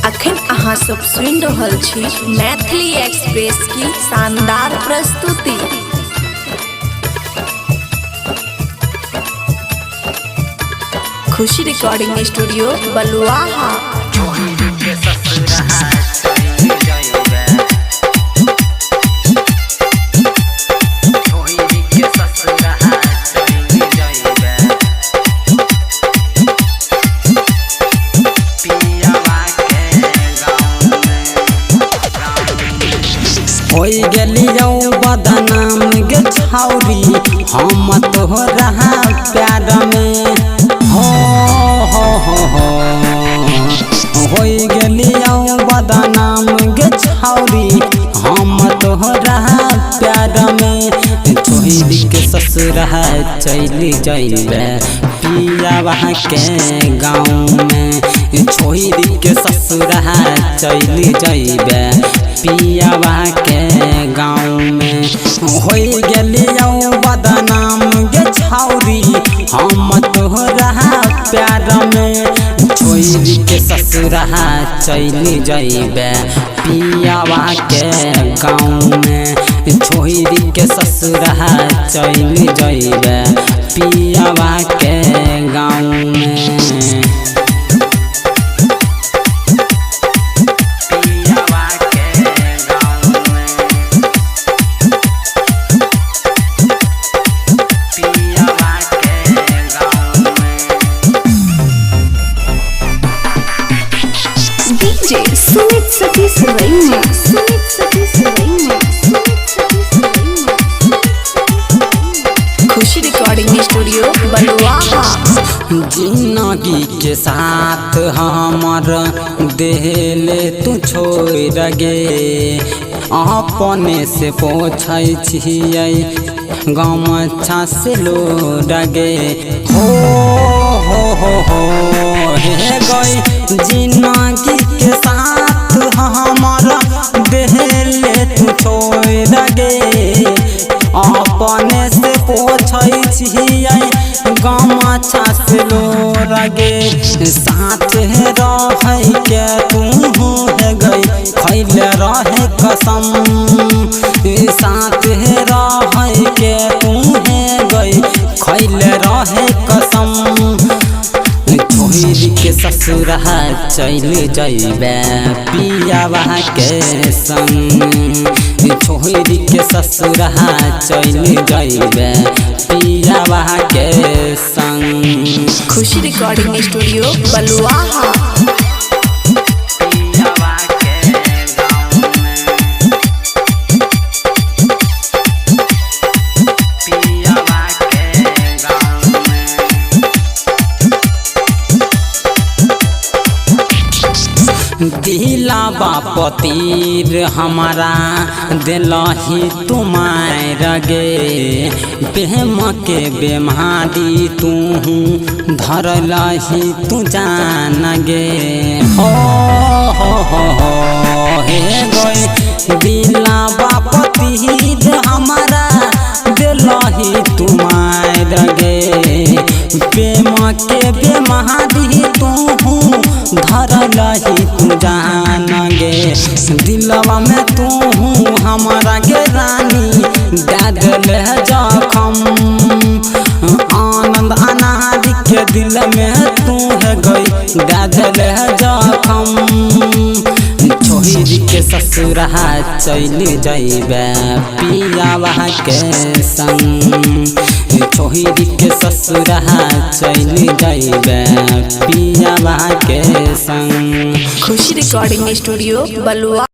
अखन अहाँ सब सुनि रहल छी मैथिली एक्सप्रेस की शानदार प्रस्तुति। खुशी रिकॉर्डिंग स्टूडियो बलुआहा। होई गेलियौ बदनाम गे छौरी, हम तोहरा प्यार में हो होई गेलियौ बदनाम गे छौरी, हम तोहरा प्यार में। छोड़ी के ससुर चली जाइबे पियावा के गाँव में, छोड़ी के ससुर चली जाइबे पियावा के गाँव में। होई गेलियौ बदनाम गे छौरी, हम तोहरा प्यार में। छोड़ी के ससुर चली जाइबे पियावा के गाँव में, छोड़ी के ससुर चली जाइबे पियावा के गाँव में। सुमित सतीश रैया, सुमित सतीश रैया, खुशी रिकॉर्डिंग स्टूडियो बलुआहा। जिंदगी के साथ हमर देले तू छोड़ गे, अपने से पूछै छियै गमछा से लोड गे। हो हे गई जिंदगी के साथ हमर देले तू छोड़ गे, अपने से पूछै छियै गमछा से लोड गे। साथ रह के तू है गई खैले रहे कसम, साथ रह के तू है गई खैले रहे कसम। छोड़ी के ससुर चली जाइबे पियावा के संग, छोड़ी के ससुर चली जाइबे पियावा के संग। खुशी रिकॉर्डिंग स्टूडियो बलुआहा। दिलावा पतीर हमारा दिलही तुम्हार गे, प्रेम के बेमारी तू धरलही तू जान गे। हो हे गई दिलावा पतीर हमारा दिलही तुम्हार गे, प्रेम के बेमारी तू धरलही तू जान गे। दिलवा में तू हमारा गे रानी दे दिल जखम, आनंद अनार के दिल में तू है गई दे दिल जखम। छोड़ी के ससुर चली जाइबे पियावा के संग, छोड़ी के ससुर चली जाइबे पियावा के संग। खुशी रिकॉर्डिंग स्टूडियो बलुआ।